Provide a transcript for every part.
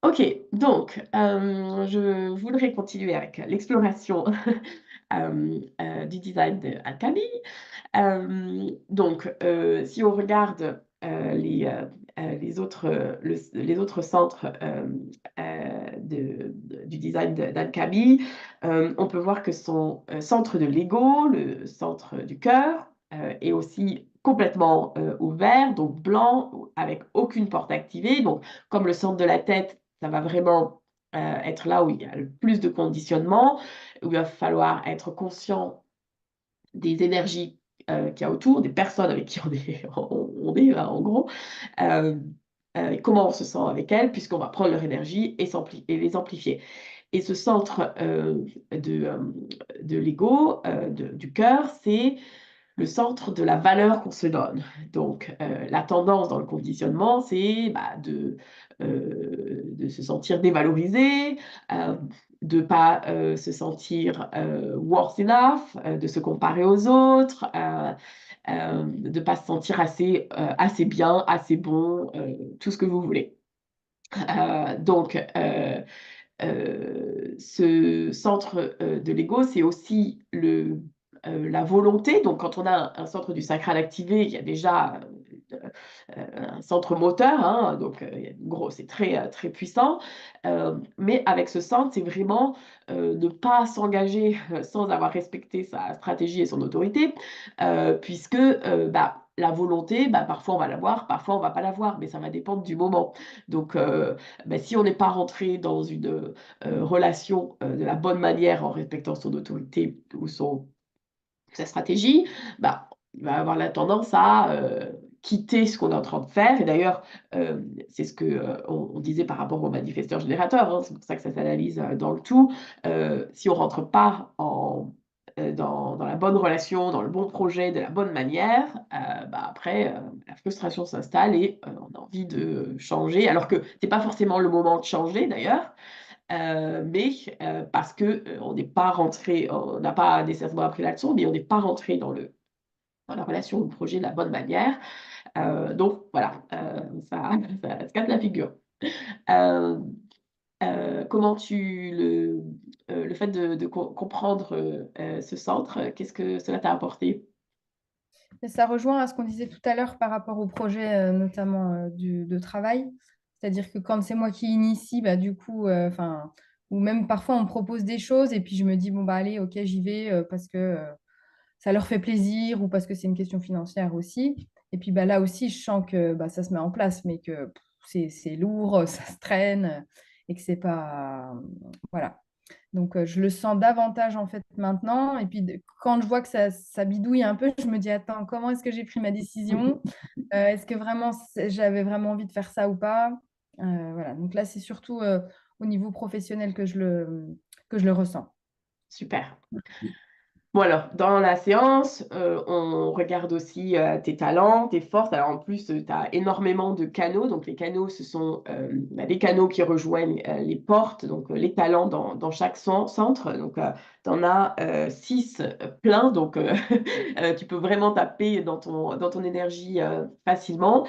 Ok, donc je voudrais continuer avec l'exploration du design de Alchemy. Donc, si on regarde les autres centres du design d'Alchemy, on peut voir que son centre de l'ego, le centre du cœur, est aussi complètement ouvert, donc blanc, avec aucune porte activée. Donc, comme le centre de la tête, ça va vraiment être là où il y a le plus de conditionnement, où il va falloir être conscient des énergies qu'il y a autour, des personnes avec qui on est en gros, euh, comment on se sent avec elles, puisqu'on va prendre leur énergie et les amplifier. Et ce centre de, euh, de l'ego, du cœur, c'est le centre de la valeur qu'on se donne. Donc, la tendance dans le conditionnement, c'est de se sentir dévalorisé, de ne pas se sentir worth enough, de se comparer aux autres, de ne pas se sentir assez bien, assez bon, tout ce que vous voulez. Donc, ce centre de l'ego, c'est aussi la volonté. Donc, quand on a un centre du sacral activé, il y a déjà un centre moteur, hein, donc gros, c'est très puissant. Mais avec ce centre, c'est vraiment ne pas s'engager sans avoir respecté sa stratégie et son autorité, puisque la volonté, parfois on va l'avoir, parfois on va pas l'avoir, mais ça va dépendre du moment. Donc, si on n'est pas rentré dans une relation de la bonne manière en respectant son autorité ou sa stratégie, il va avoir la tendance à quitter ce qu'on est en train de faire. Et d'ailleurs, c'est ce que on disait par rapport aux manifesteurs générateurs, hein, c'est pour ça que ça s'analyse dans le tout. Si on rentre pas dans la bonne relation, dans le bon projet, de la bonne manière, après, la frustration s'installe et on a envie de changer, alors que c'est pas forcément le moment de changer d'ailleurs, mais parce que on n'est pas rentré, on n'a pas nécessairement appris la leçon, mais on n'est pas rentré dans la relation ou le projet de la bonne manière. Donc voilà, ça se casse la figure. Euh, Comment le fait de comprendre ce centre, qu'est-ce que cela t'a apporté? Et ça rejoint à ce qu'on disait tout à l'heure par rapport au projet, notamment de travail. C'est-à-dire que quand c'est moi qui initie, bah, du coup, enfin, ou même parfois on me propose des choses et puis je me dis, bon, bah allez, ok, j'y vais parce que ça leur fait plaisir ou parce que c'est une question financière aussi. Et puis bah, là aussi, je sens que bah, ça se met en place, mais que c'est lourd, ça se traîne et que c'est pas. Voilà. Donc, je le sens davantage en fait maintenant. Et puis, quand je vois que ça bidouille un peu, je me dis, attends, comment est-ce que j'ai pris ma décision? Est-ce que vraiment j'avais vraiment envie de faire ça ou pas? Voilà. Donc là, c'est surtout au niveau professionnel que je le ressens. Super. Bon alors, dans la séance, on regarde aussi tes talents, tes forces. Alors en plus, tu as énormément de canaux. Donc les canaux, ce sont des canaux qui rejoignent les portes, donc les talents dans chaque centre. Donc tu en as 6 pleins, donc tu peux vraiment taper dans ton énergie facilement.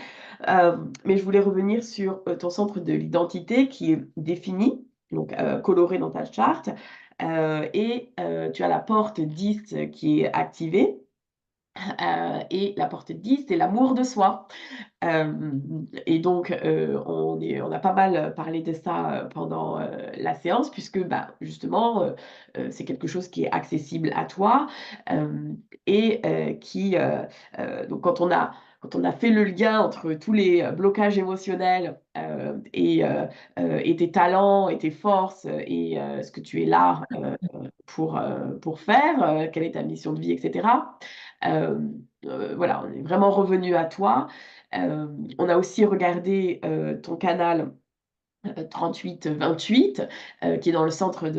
Mais je voulais revenir sur ton centre de l'identité qui est défini, donc coloré dans ta charte. Et tu as la porte 10 qui est activée. Et la porte 10, c'est l'amour de soi. Et donc, on a pas mal parlé de ça pendant la séance, puisque justement, c'est quelque chose qui est accessible à toi et donc quand on a fait le lien entre tous les blocages émotionnels et tes talents et tes forces et ce que tu es là pour faire, quelle est ta mission de vie, etc. Euh, voilà, on est vraiment revenu à toi. On a aussi regardé ton canal 38-28, qui est dans le centre euh,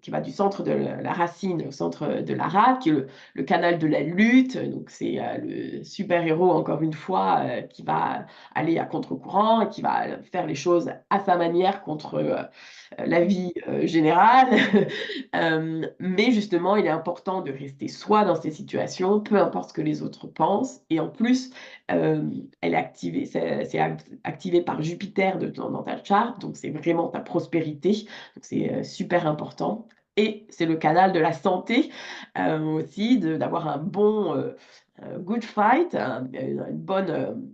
qui va du centre de la racine au centre de la rate, qui est le canal de la lutte. Donc c'est le super-héros, encore une fois, qui va aller à contre-courant et qui va faire les choses à sa manière contre la vie générale. Mais justement, il est important de rester soi dans ces situations, peu importe ce que les autres pensent. Et en plus, elle est activée, c'est activé par Jupiter clair dans ta charte, donc c'est vraiment ta prospérité, donc c'est super important. Et c'est le canal de la santé aussi, d'avoir un bon good fight, une bonne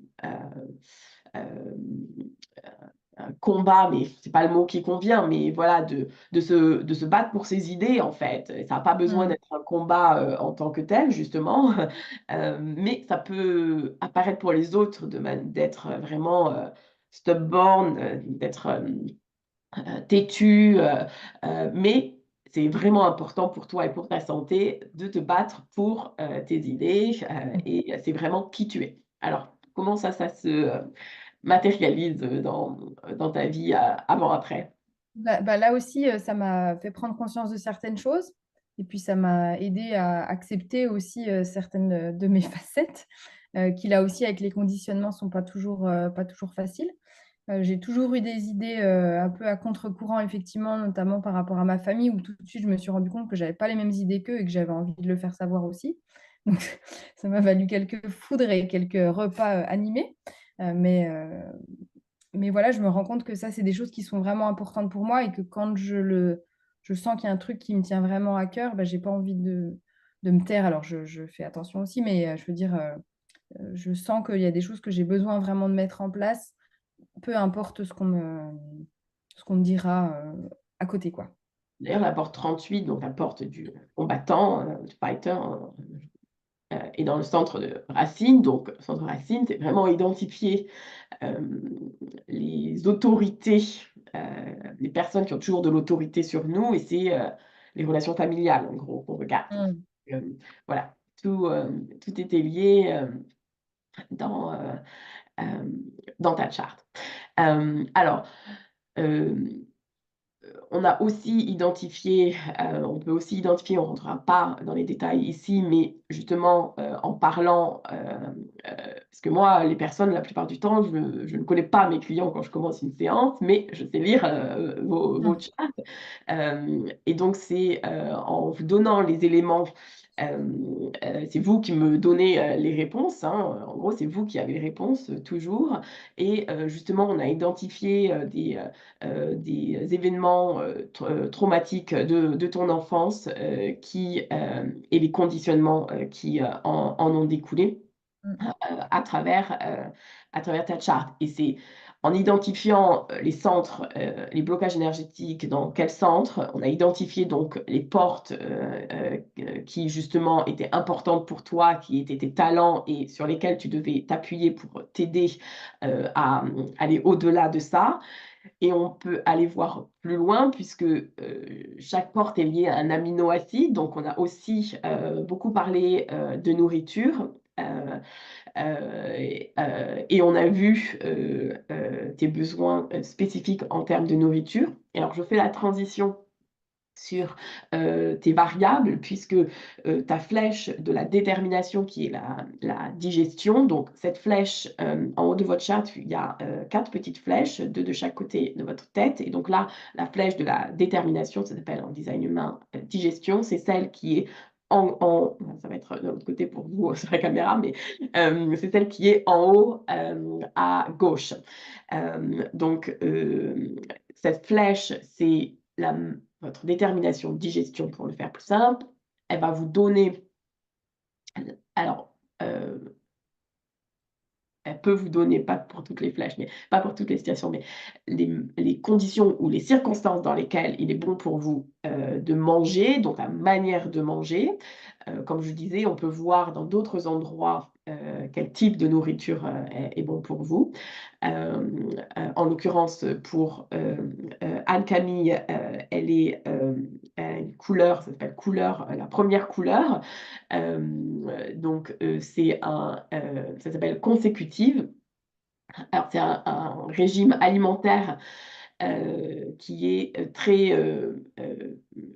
un combat, mais c'est pas le mot qui convient, mais voilà, de se battre pour ses idées, en fait. Et ça n'a pas besoin Mm. d'être un combat en tant que tel, justement, mais ça peut apparaître pour les autres d'être vraiment stubborn, d'être têtu, mais c'est vraiment important pour toi et pour ta santé de te battre pour tes idées et c'est vraiment qui tu es. Alors, comment ça se matérialise dans ta vie avant-après? Là aussi, ça m'a fait prendre conscience de certaines choses. Et puis, ça m'a aidé à accepter aussi certaines de mes facettes, qui là aussi, avec les conditionnements, sont pas toujours faciles. J'ai toujours eu des idées un peu à contre-courant, effectivement, notamment par rapport à ma famille, où tout de suite, je me suis rendu compte que j'avais pas les mêmes idées qu'eux et que j'avais envie de le faire savoir aussi. Donc, ça m'a valu quelques foudres et quelques repas animés. Euh, mais, euh, mais voilà, je me rends compte que ça, c'est des choses qui sont vraiment importantes pour moi et que quand je sens qu'il y a un truc qui me tient vraiment à cœur, bah, j'ai pas envie de me taire. Alors, je fais attention aussi, mais je veux dire, je sens qu'il y a des choses que j'ai besoin vraiment de mettre en place, peu importe ce qu'on me dira à côté, quoi. D'ailleurs, la porte 38, donc la porte du combattant, du fighter, est dans le centre de Racine. Donc, le centre de Racine, c'est vraiment identifier les autorités, les personnes qui ont toujours de l'autorité sur nous, et c'est les relations familiales, en gros, qu'on regarde. Mm. Euh, voilà, tout était lié dans, dans ta charte. Alors, euh, on a aussi identifié, on peut aussi identifier, on ne rentrera pas dans les détails ici, mais justement en parlant, parce que moi, les personnes, la plupart du temps, je ne connais pas mes clients quand je commence une séance, mais je sais lire vos Mm. chats. Et donc, c'est en vous donnant les éléments, c'est vous qui me donnez les réponses, hein. En gros, c'est vous qui avez les réponses toujours. Et justement, on a identifié des événements traumatiques de ton enfance et les conditionnements qui en ont découlé à travers ta charte. Et c'est en identifiant les centres, les blocages énergétiques, dans quel centre, on a identifié donc les portes qui justement étaient importantes pour toi, qui étaient tes talents et sur lesquels tu devais t'appuyer pour t'aider à aller au-delà de ça. Et on peut aller voir plus loin puisque chaque porte est liée à un aminoacide. Donc, on a aussi beaucoup parlé de nourriture. Et on a vu tes besoins spécifiques en termes de nourriture. Et alors, je fais la transition sur tes variables, puisque ta flèche de la détermination qui est la digestion, donc cette flèche en haut de votre charte, il y a 4 petites flèches, 2 de chaque côté de votre tête, et donc là, la flèche de la détermination, ça s'appelle en design humain digestion, c'est celle qui est ça va être de l'autre côté pour vous sur la caméra, mais c'est celle qui est en haut à gauche. Donc, cette flèche, c'est votre détermination de digestion, pour le faire plus simple. Elle va vous donner, alors, elle peut vous donner, pas pour toutes les flèches, mais pas pour toutes les situations, mais les conditions ou les circonstances dans lesquelles il est bon pour vous de manger, donc la manière de manger. Comme je disais, on peut voir dans d'autres endroits quel type de nourriture est bon pour vous. En l'occurrence, pour Anne-Camille, elle est une couleur, ça s'appelle couleur, la première couleur. Donc, ça s'appelle consécutive. Alors, c'est un régime alimentaire qui est très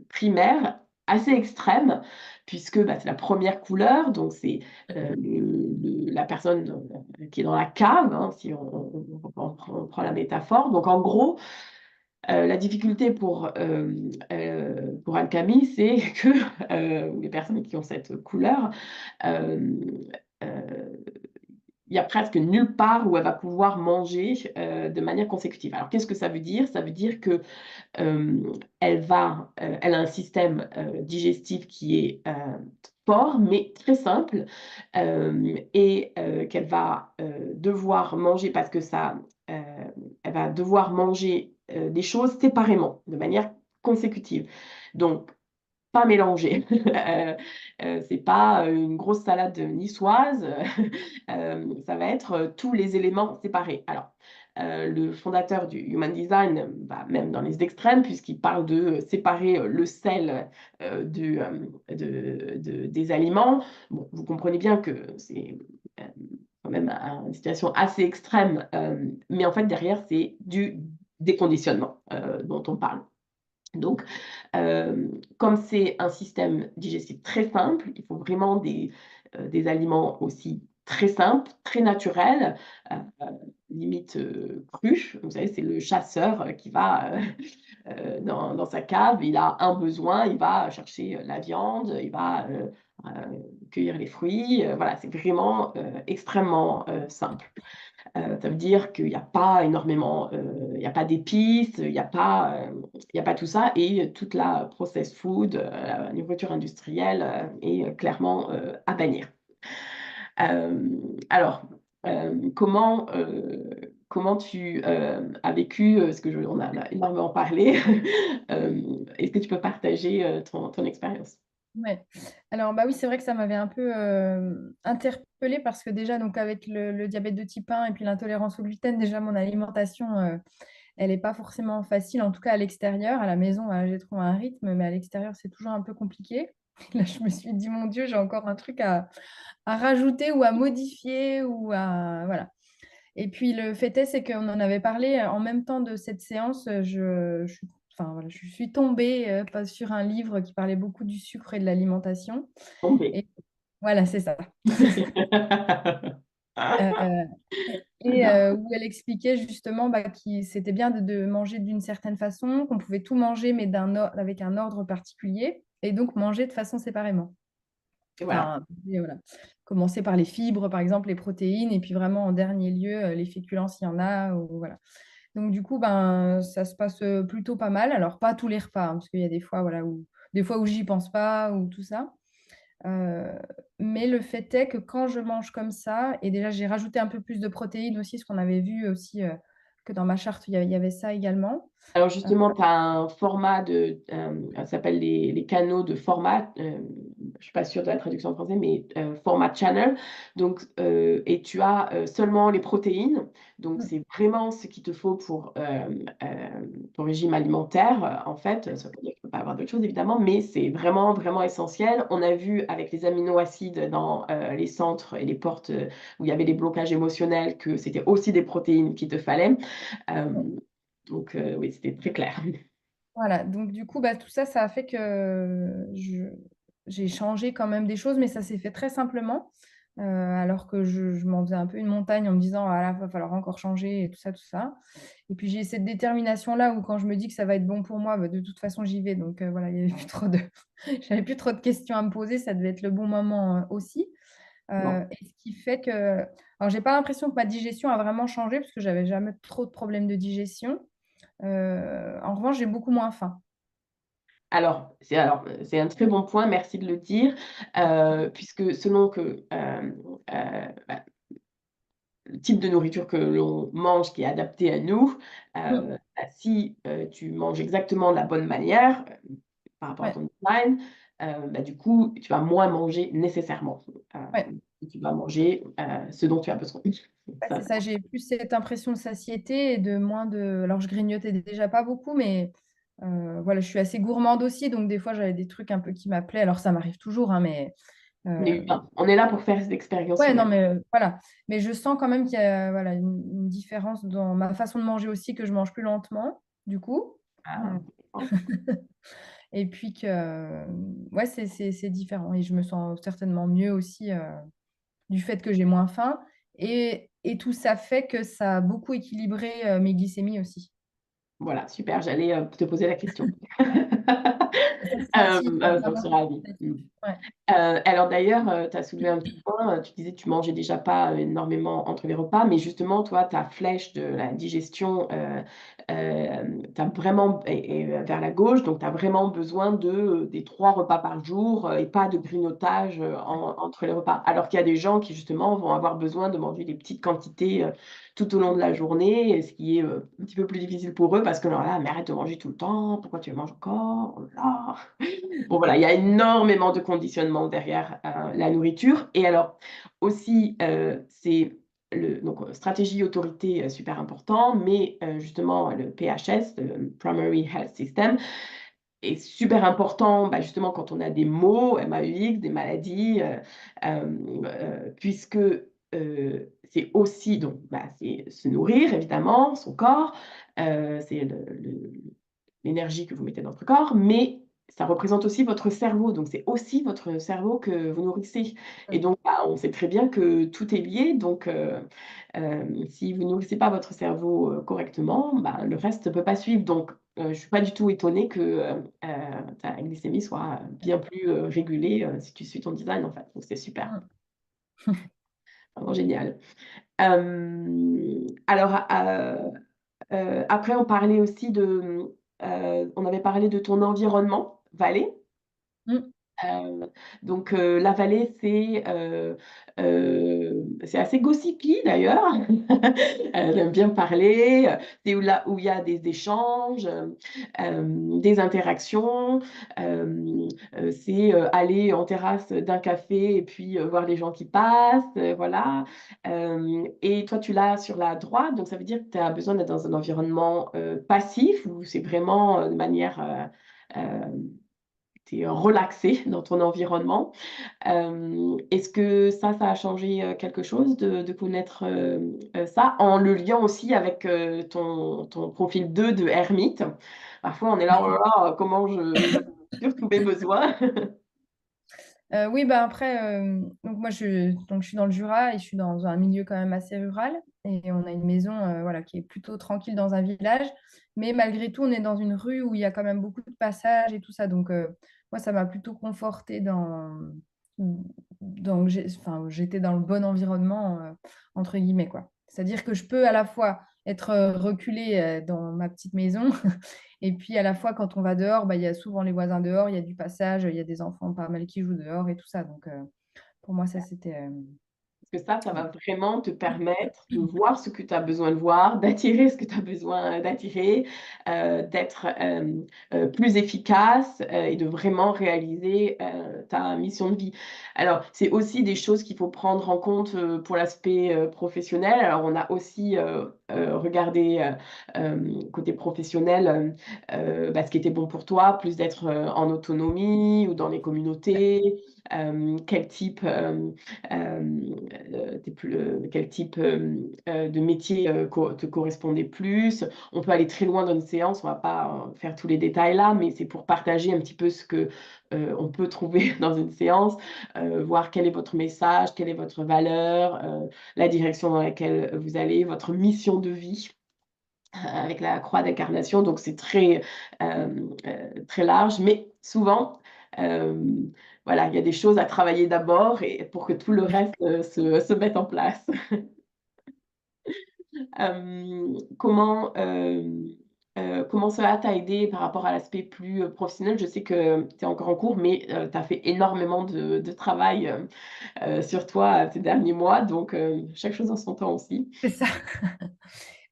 primaire, assez extrême, puisque bah, c'est la première couleur, donc c'est la personne qui est dans la cave, hein, si on prend la métaphore. Donc en gros, la difficulté pour Anne-Camille, c'est que les personnes qui ont cette couleur, euh, il y a presque nulle part où elle va pouvoir manger de manière consécutive. Alors, qu'est-ce que ça veut dire? Ça veut dire que elle a un système digestif qui est fort, mais très simple, et qu'elle va devoir manger parce que euh, elle va devoir manger des choses séparément, de manière consécutive. Donc, pas mélangé. C'est pas une grosse salade niçoise, ça va être tous les éléments séparés. Alors, le fondateur du Human Design va même dans les extrêmes, puisqu'il parle de séparer le sel des aliments. Bon, vous comprenez bien que c'est quand même une situation assez extrême, mais en fait, derrière, c'est du déconditionnement dont on parle. Donc, comme c'est un système digestif très simple, il faut vraiment des aliments aussi très simples, très naturels, euh, limite crus. Vous savez, c'est le chasseur qui va dans sa cave, il a un besoin, il va chercher la viande, il va euh, cueillir les fruits. Voilà, c'est vraiment extrêmement simple. Ça veut dire qu'il n'y a pas énormément, il n'y a pas d'épices, il y a pas tout ça, et toute la processed food, la nourriture industrielle est clairement à bannir. Alors, comment tu as vécu, parce que on en a énormément parlé, est-ce que tu peux partager ton expérience? Ouais. Alors, bah oui, c'est vrai que ça m'avait un peu interpellée parce que déjà, donc avec le diabète de type 1 et puis l'intolérance au gluten, déjà, mon alimentation, elle n'est pas forcément facile, en tout cas à l'extérieur. À la maison, j'ai trouvé un rythme, mais à l'extérieur, c'est toujours un peu compliqué. Là, je me suis dit, mon Dieu, j'ai encore un truc à rajouter ou à modifier ou à... Voilà. Et puis, le fait est, c'est qu'on en avait parlé en même temps de cette séance. Enfin, voilà, je suis tombée sur un livre qui parlait beaucoup du sucre et de l'alimentation. Tombé. Et voilà, c'est ça. Euh, et J'adore. où elle expliquait justement bah, que c'était bien de manger d'une certaine façon, qu'on pouvait tout manger, mais avec un ordre particulier, et donc manger de façon séparément. Et voilà. Enfin, et voilà. Commencer par les fibres, par exemple, les protéines, et puis vraiment en dernier lieu, les féculents s'il y en a. Ou, voilà. Donc du coup, ben, ça se passe plutôt pas mal. Alors, pas tous les repas, hein, parce qu'il y a des fois, voilà, des fois où j'y pense pas, ou tout ça. Euh, mais le fait est que quand je mange comme ça, et déjà j'ai rajouté un peu plus de protéines aussi, ce qu'on avait vu aussi que dans ma charte, il y avait ça également. Alors Euh, justement, tu as un format ça s'appelle les canaux de format, je ne suis pas sûre de la traduction en français, mais format channel. Donc, et tu as seulement les protéines. Donc, c'est vraiment ce qu'il te faut pour ton régime alimentaire. En fait, ça veut dire qu'il ne faut pas avoir d'autres choses, évidemment, mais c'est vraiment, vraiment essentiel. On a vu avec les aminoacides dans les centres et les portes où il y avait des blocages émotionnels que c'était aussi des protéines qu'il te fallait. Euh, donc, oui, c'était très clair. Voilà, donc du coup, bah, tout ça, ça a fait que j'ai changé quand même des choses, mais ça s'est fait très simplement, alors que je m'en faisais un peu une montagne en me disant, ah là, va falloir encore changer et tout ça, tout ça. Et puis j'ai cette détermination-là où quand je me dis que ça va être bon pour moi, bah, de toute façon, j'y vais. Donc voilà, il y avait plus trop de... j'avais plus trop de questions à me poser, ça devait être le bon moment aussi. Bon. Et ce qui fait que... Alors, j'ai pas l'impression que ma digestion a vraiment changé, parce que j'avais jamais trop de problèmes de digestion. En revanche, j'ai beaucoup moins faim. C'est un très bon point, merci de le dire, puisque selon que bah, le type de nourriture que l'on mange qui est adapté à nous, Mm. bah, si tu manges exactement de la bonne manière par rapport à Ouais, ton design, bah, du coup, tu vas moins manger nécessairement. Euh, ouais. Tu vas manger ce dont tu as besoin. Ouais, Ça, c'est ça, j'ai plus cette impression de satiété et de moins de... Alors, je grignotais déjà pas beaucoup, mais voilà, je suis assez gourmande aussi, donc des fois, j'avais des trucs un peu qui m'appelaient. Alors, ça m'arrive toujours, hein, mais... on est euh, humain. On est là pour faire cette expérience Ouais, non, humaine. mais voilà. Mais je sens quand même qu'il y a voilà, une différence dans ma façon de manger aussi, que je mange plus lentement, du coup. Ah, Et puis que, ouais, c'est différent. Et je me sens certainement mieux aussi du fait que j'ai moins faim. Et tout ça fait que ça a beaucoup équilibré mes glycémies aussi. voilà, super, j'allais te poser la question. Ça se senti, J'en notamment. suis ravie. Mm. Ouais. Alors d'ailleurs, tu as soulevé un petit point, tu disais que tu mangeais déjà pas énormément entre les repas, mais justement, toi, ta flèche de la digestion, tu vraiment vers la gauche, donc tu as vraiment besoin des 3 repas par jour, et pas de grignotage, entre les repas. Alors qu'il y a des gens qui justement vont avoir besoin de manger des petites quantités, tout au long de la journée, et ce qui est, un petit peu plus difficile pour eux parce que alors là: «Mais arrête de manger tout le temps, pourquoi tu manges encore? Oh là là!» Bon voilà, il y a énormément de conditionnement derrière, la nourriture. Et alors aussi, c'est donc stratégie, autorité, super important, mais justement le PHS, le Primary Health System, est super important, bah, justement quand on a des maux, MAUX, des maladies, puisque, c'est aussi donc bah, c'est se nourrir évidemment, son corps, c'est l'énergie que vous mettez dans votre corps, mais ça représente aussi votre cerveau. Donc, c'est aussi votre cerveau que vous nourrissez. Et donc, bah, on sait très bien que tout est lié. Donc, si vous nourrissez pas votre cerveau correctement, bah, le reste ne peut pas suivre. Donc, je ne suis pas du tout étonnée que ta glycémie soit bien plus régulée si tu suis ton design, en fait. Donc, c'est super, Mm. vraiment génial. Alors, après, on parlait aussi on avait parlé de ton environnement vallée. Mm. Donc la vallée, c'est assez gossipy d'ailleurs. Elle aime bien parler, c'est où il y a des échanges, des interactions. C'est, aller en terrasse d'un café et puis, voir les gens qui passent, voilà. Et toi, tu l'as sur la droite, donc ça veut dire que tu as besoin d'être dans un environnement, passif ou c'est vraiment, de manière, tu es relaxé dans ton environnement. Est-ce que ça a changé, quelque chose de connaître, ça? En le liant aussi avec, ton profil 2 de ermite. Parfois, on est là: «Oh là là, comment je sur tous mes besoins?» Oui, bah, après, donc moi je suis dans le Jura et je suis dans un milieu quand même assez rural et on a une maison, voilà, qui est plutôt tranquille dans un village. Mais malgré tout, on est dans une rue où il y a quand même beaucoup de passages et tout ça. Donc, moi, ça m'a plutôt confortée dans j'étais dans le bon environnement, entre guillemets, quoi. C'est-à-dire que je peux à la fois être, reculée, dans ma petite maison et puis à la fois quand on va dehors, bah, il y a souvent les voisins dehors, il y a du passage, il y a des enfants pas mal qui jouent dehors et tout ça. Donc, pour moi ça c'était, Parce que ça va vraiment te permettre de voir ce que tu as besoin de voir, d'attirer ce que tu as besoin d'attirer, d'être, plus efficace, et de vraiment réaliser, ta mission de vie. Alors, c'est aussi des choses qu'il faut prendre en compte, pour l'aspect, professionnel. Alors, on a aussi, regardé, côté professionnel, bah, ce qui était bon pour toi, plus d'être, en autonomie ou dans les communautés, quel type, quel type, de métier, te correspondait plus. On peut aller très loin dans une séance, on va pas, faire tous les détails là, mais c'est pour partager un petit peu ce que, on peut trouver dans une séance, voir quel est votre message, quelle est votre valeur, la direction dans laquelle vous allez, votre mission de vie, avec la croix d'incarnation. Donc c'est très large, mais souvent, hem, voilà, il y a des choses à travailler d'abord et pour que tout le reste, se mette en place. Comment cela t'a aidé par rapport à l'aspect plus, professionnel? Je sais que tu es encore en cours, mais tu as fait énormément de travail, sur toi, ces derniers mois, donc chaque chose en son temps aussi. c'est ça.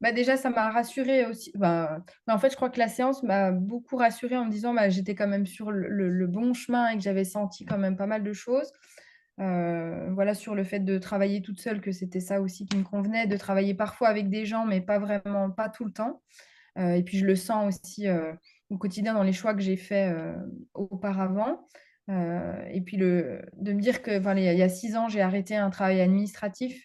Bah, déjà ça m'a rassurée aussi, en fait je crois que la séance m'a beaucoup rassurée en me disant, bah, j'étais quand même sur le bon chemin et que j'avais senti quand même pas mal de choses. Voilà, sur le fait de travailler toute seule, que c'était ça aussi qui me convenait, de travailler parfois avec des gens, mais pas tout le temps. Et puis je le sens aussi, au quotidien dans les choix que j'ai faits, auparavant. Et puis de me dire que, il y a 6 ans, j'ai arrêté un travail administratif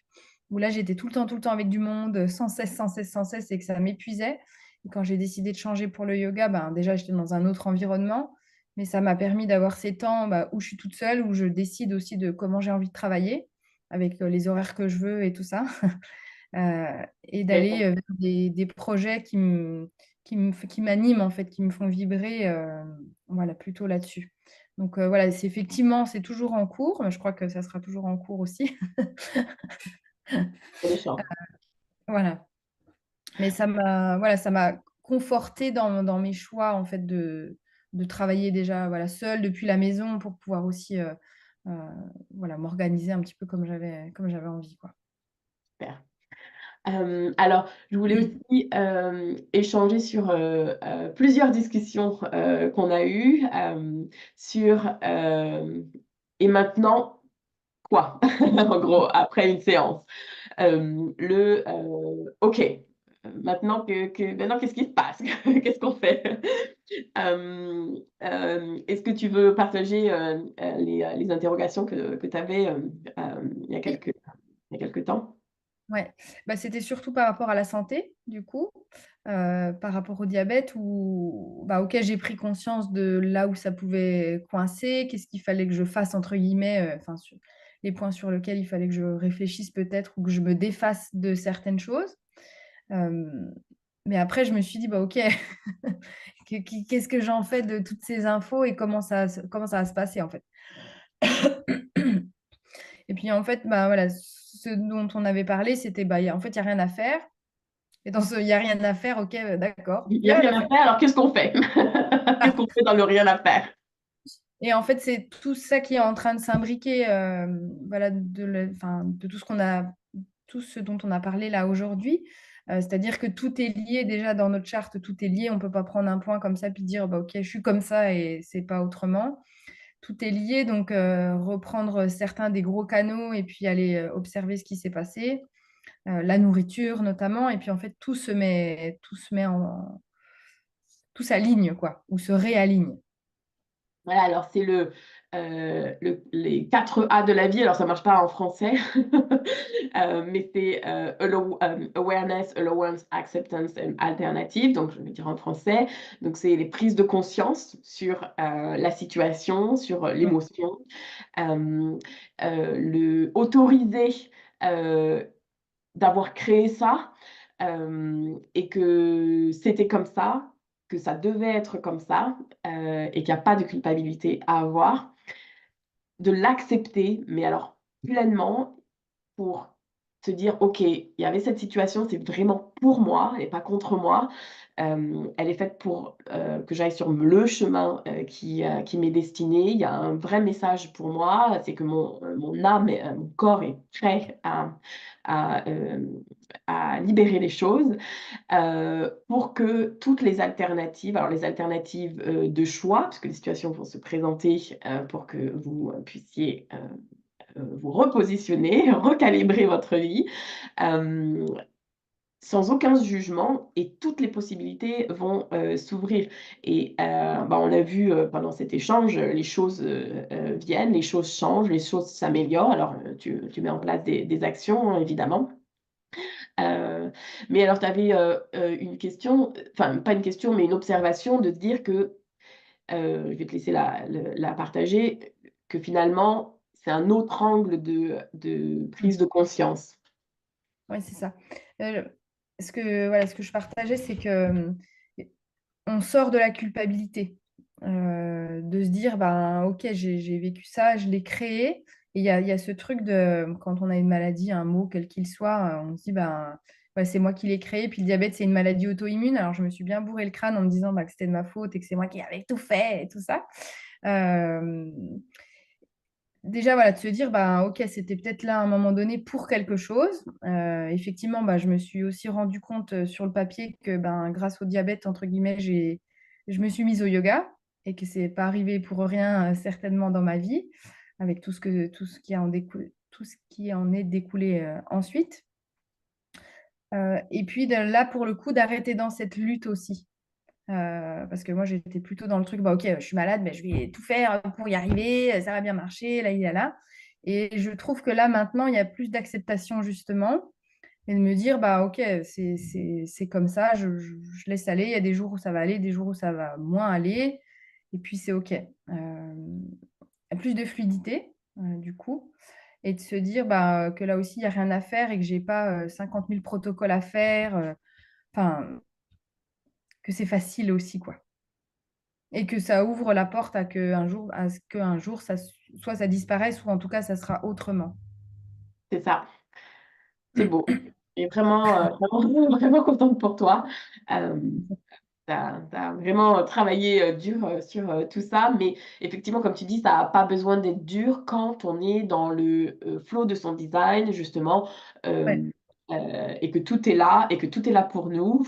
où là, j'étais tout le temps avec du monde, sans cesse, sans cesse, sans cesse et que ça m'épuisait. Et quand j'ai décidé de changer pour le yoga, ben, déjà, j'étais dans un autre environnement, mais ça m'a permis d'avoir ces temps, bah, où je suis toute seule, où je décide aussi de comment j'ai envie de travailler avec, les horaires que je veux et tout ça. Et d'aller, vers des projets qui m'animent en fait, qui me font vibrer, voilà, plutôt là-dessus. Donc voilà, effectivement, c'est toujours en cours, mais je crois que ça sera toujours en cours aussi. Il y a des chances. Voilà. Mais ça m'a conforté dans mes choix en fait de travailler déjà voilà, seule depuis la maison pour pouvoir aussi euh, voilà, m'organiser un petit peu comme j'avais envie, quoi. Super. Alors, je voulais aussi échanger sur plusieurs discussions qu'on a eues sur et maintenant quoi, en gros, après une séance. OK, maintenant, qu'est-ce qui se passe? Qu'est-ce qu'on fait? Est-ce que tu veux partager les interrogations que tu avais il y a quelques temps? Ouais, bah, c'était surtout par rapport à la santé, du coup, par rapport au diabète où, bah, OK, j'ai pris conscience de là où ça pouvait coincer, qu'est-ce qu'il fallait que je fasse entre guillemets, enfin sur les points sur lesquels il fallait que je réfléchisse peut-être ou que je me défasse de certaines choses. Hem, mais après je me suis dit: «Bah, OK, qu'est-ce que j'en fais de toutes ces infos et comment ça va se passer en fait?» Et puis en fait, bah, voilà, ce dont on avait parlé, c'était, bah, en fait, il y a rien à faire. Et dans ce il y a rien à faire, OK, d'accord, Il il y y a a rien rien à à faire. faire, alors qu'est-ce qu'on fait? Qu'est-ce qu'on fait dans le rien à faire? Et en fait, c'est tout ça qui est en train de s'imbriquer, voilà, de tout ce dont on a parlé là aujourd'hui. C'est-à-dire que tout est lié déjà dans notre charte, tout est lié. On ne peut pas prendre un point comme ça puis dire: «Bah, OK, je suis comme ça et c'est pas autrement». Tout est lié, donc reprendre certains des gros canaux et puis aller, observer ce qui s'est passé, la nourriture notamment et puis en fait tout s'aligne quoi, ou se réaligne. Voilà, alors c'est les 4 A de la vie. Alors ça marche pas en français, mais c'est, awareness, allowance, acceptance and alternative, donc je vais dire en français. Donc c'est les prises de conscience sur, la situation, sur Ouais, l'émotion, hem, le autoriser, heu, d'avoir créé ça, et que c'était comme ça, que ça devait être comme ça, et qu'il y a pas de culpabilité à avoir. De l'accepter, mais alors pleinement pour se dire: «OK, il y avait cette situation, c'est vraiment pour moi et pas contre moi. Elle est faite pour, que j'aille sur le chemin, qui m'est destiné. Il y a un vrai message pour moi, c'est que mon âme et mon corps est prêt à, à libérer les choses». Pour que toutes les alternatives, alors les alternatives, de choix, parce que les situations vont se présenter, pour que vous, puissiez, vous repositionner, recalibrer votre vie, hem, sans aucun jugement et toutes les possibilités vont, s'ouvrir et bah, on l'a vu, pendant cet échange, les choses, viennent, les choses changent, les choses s'améliorent. Alors, tu mets en place des actions, hein, évidemment. Heu, mais alors tu avais, une question, enfin pas une question, mais une observation de te dire que, je vais te laisser la partager, que finalement, c'est un autre angle de mmh, prise de conscience. ouais, c'est ça. Ce que je partageais, c'est que, on sort de la culpabilité, de se dire: «Ben, OK, j'ai vécu ça, je l'ai créé» et il y a ce truc de quand on a une maladie, un mot quel qu'il soit, on se dit: «Ben, ouais, c'est moi qui l'ai créé». Puis le diabète, c'est une maladie auto-immune. Alors je me suis bien bourré le crâne en me disant, bah, que c'était de ma faute et que c'est moi qui avais tout fait et tout ça. Hem Déjà, voilà, de se dire, bah, OK, c'était peut-être là à un moment donné pour quelque chose. Effectivement, bah, je me suis aussi rendu compte, sur le papier que, ben, grâce au «diabète» entre guillemets, je me suis mise au yoga et que c'est pas arrivé pour rien, certainement dans ma vie, avec tout ce qui en est découlé, ensuite. Et puis de là, pour le coup, d'arrêter dans cette lutte aussi. Parce que moi, j'étais plutôt dans le truc, bah, OK, je suis malade, mais je vais tout faire pour y arriver, ça va bien marcher, là, là, là. Et je trouve que là, maintenant, il y a plus d'acceptation, justement, et de me dire, bah, OK, c'est comme ça, je laisse aller. Il y a des jours où ça va aller, des jours où ça va moins aller, et puis c'est OK. Il y a plus de fluidité, du coup, et de se dire, bah, que là aussi, il y a rien à faire et que j'ai pas, 50 000 protocoles à faire, enfin, que c'est facile aussi, quoi. Et que ça ouvre la porte à ce qu'un jour, soit ça disparaisse, ou en tout cas, ça sera autrement. C'est ça, c'est beau. Et vraiment, vraiment, vraiment contente pour toi. Euh, Tu as vraiment travaillé dur sur tout ça, mais effectivement, comme tu dis, ça n'a pas besoin d'être dur quand on est dans le flow de son design, justement, Ouais, euh, et que tout est là, et que tout est là pour nous,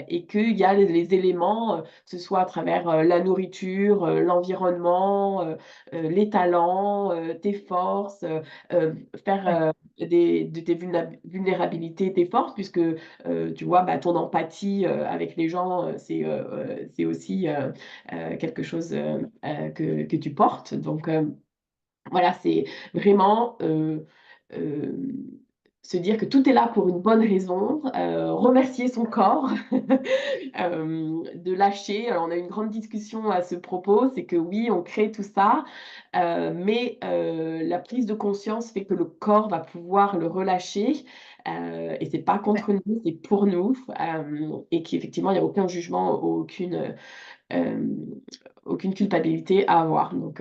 et qu'il y a les éléments, que ce soit à travers la nourriture, l'environnement, les talents, tes forces, faire ouais. de tes vulnérabilités tes forces, puisque tu vois, bah, ton empathie avec les gens, c'est aussi quelque chose que tu portes. Donc, voilà, c'est vraiment euh, se dire que tout est là pour une bonne raison, remercier son corps, de lâcher. Alors, on a eu une grande discussion à ce propos, c'est que oui, on crée tout ça, mais la prise de conscience fait que le corps va pouvoir le relâcher. Et c'est pas Ouais. contre nous, c'est pour nous, et qu'effectivement, il n'y a aucun jugement, euh, aucune culpabilité à avoir. Donc,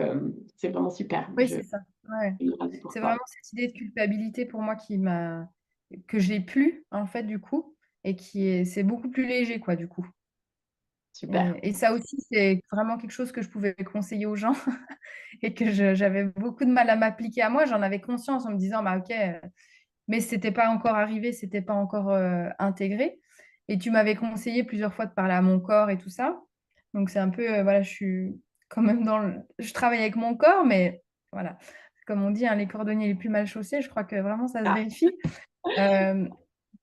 c'est vraiment super. Oui, c'est ça. Ouais. Je suis ravie pour C'est toi. vraiment cette idée de culpabilité pour moi que j'ai plus, en fait, du coup, et c'est beaucoup plus léger, quoi, du coup. Super. Et ça aussi, c'est vraiment quelque chose que je pouvais conseiller aux gens et que j'avais beaucoup de mal à m'appliquer à moi. J'en avais conscience en me disant, bah, ok, mais c'était pas encore arrivé, c'était pas encore intégré. Et tu m'avais conseillé plusieurs fois de parler à mon corps et tout ça. Donc c'est un peu, voilà, je suis quand même je travaille avec mon corps, mais voilà, comme on dit, hein, les cordonniers les plus mal chaussés, je crois que vraiment ça se Ah, vérifie. Euh,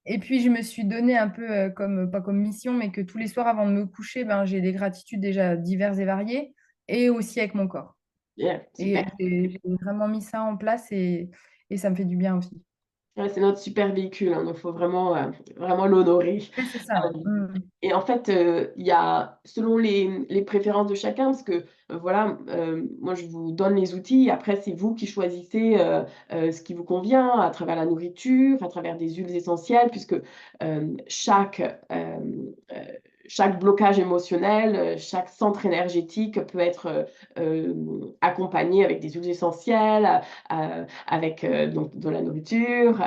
et puis je me suis donné un peu pas comme mission, mais que tous les soirs avant de me coucher, ben, j'ai des gratitudes déjà diverses et variées, et aussi avec mon corps. yeah, Et super. j'ai vraiment mis ça en place, et ça me fait du bien aussi. Ouais, c'est notre super véhicule, hein, donc il faut vraiment, vraiment l'honorer. Ouais, c'est ça. Euh, Mm. Et en fait, il y a selon les préférences de chacun, parce que, voilà, moi je vous donne les outils, après c'est vous qui choisissez, ce qui vous convient à travers la nourriture, à travers des huiles essentielles, puisque, chaque, chaque blocage émotionnel, chaque centre énergétique peut être, accompagné avec des huiles essentielles, avec, donc de la nourriture,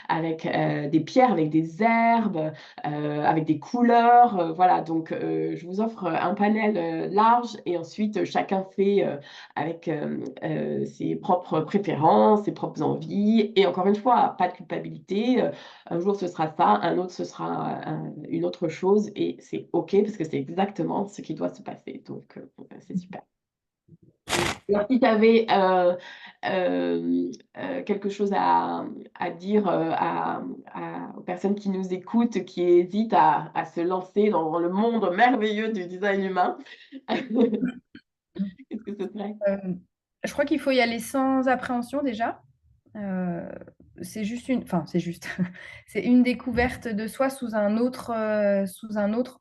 avec, des pierres, avec des herbes, avec des couleurs. Voilà, donc je vous offre un panel large et ensuite chacun fait avec ses propres préférences, ses propres envies. Et encore une fois, pas de culpabilité. Un jour ce sera ça, un autre ce sera une autre chose et c'est OK parce que c'est exactement ce qui doit se passer. Donc c'est super. Alors, si tu avais quelque chose à dire aux personnes qui nous écoutent, qui hésitent à se lancer dans le monde merveilleux du design humain, qu'est-ce que ce serait? Euh, je crois qu'il faut y aller sans appréhension déjà. Euh, enfin, c'est juste, c'est une découverte de soi sous un autre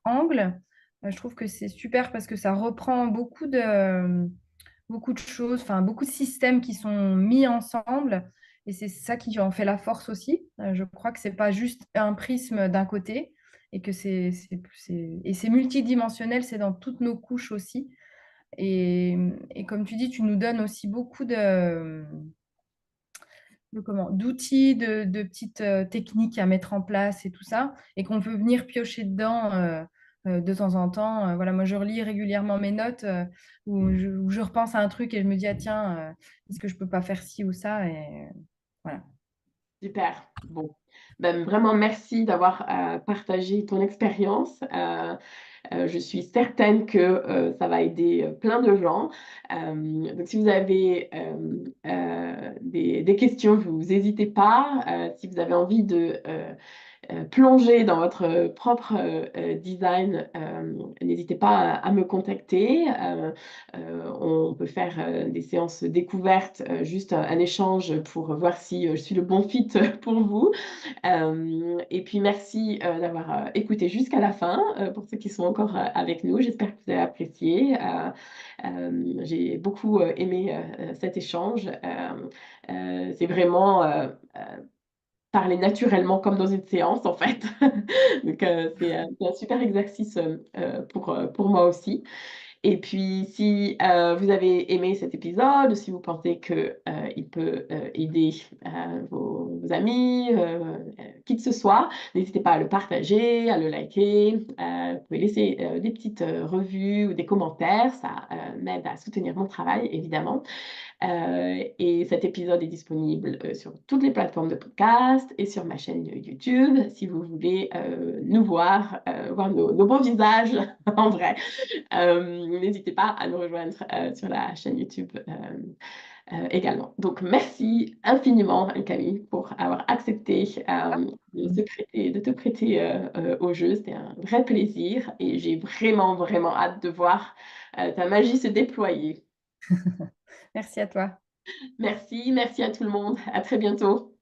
angle. Je trouve que c'est super parce que ça reprend beaucoup de choses, enfin beaucoup de systèmes qui sont mis ensemble, et c'est ça qui en fait la force aussi. Je crois que c'est pas juste un prisme d'un côté, et que c'est multidimensionnel, c'est dans toutes nos couches aussi. Et comme tu dis, tu nous donnes aussi beaucoup d'outils, de petites techniques à mettre en place et tout ça, et qu'on peut venir piocher dedans de temps en temps. Voilà, moi, je relis régulièrement mes notes où je repense à un truc et je me dis, ah tiens, est-ce que je peux pas faire ci ou ça? Et voilà. Super. Bon, ben, vraiment merci d'avoir partagé ton expérience. Je suis certaine que ça va aider plein de gens. Donc, si vous avez des questions, vous n'hésitez pas. Si vous avez envie de plonger dans votre propre design, n'hésitez pas à me contacter. On peut faire des séances découvertes, juste un échange pour voir si je suis le bon fit pour vous. Et puis merci d'avoir écouté jusqu'à la fin, pour ceux qui sont encore avec nous. J'espère que vous avez apprécié. J'ai beaucoup aimé cet échange. C'est vraiment parler naturellement comme dans une séance en fait. Donc c'est un super exercice pour moi aussi. Et puis, si vous avez aimé cet épisode, si vous pensez qu'il peut aider vos amis, qui que ce soit, n'hésitez pas à le partager, à le liker. Vous pouvez laisser des petites revues ou des commentaires. Ça m'aide à soutenir mon travail, évidemment. Et cet épisode est disponible sur toutes les plateformes de podcast et sur ma chaîne YouTube, si vous voulez nous voir, voir nos beaux visages en vrai. N'hésitez pas à nous rejoindre sur la chaîne YouTube également. Donc, merci infiniment, Camille, pour avoir accepté de te prêter au jeu. C'était un vrai plaisir et j'ai vraiment, vraiment hâte de voir ta magie se déployer. Merci à toi. Merci, merci à tout le monde. À très bientôt.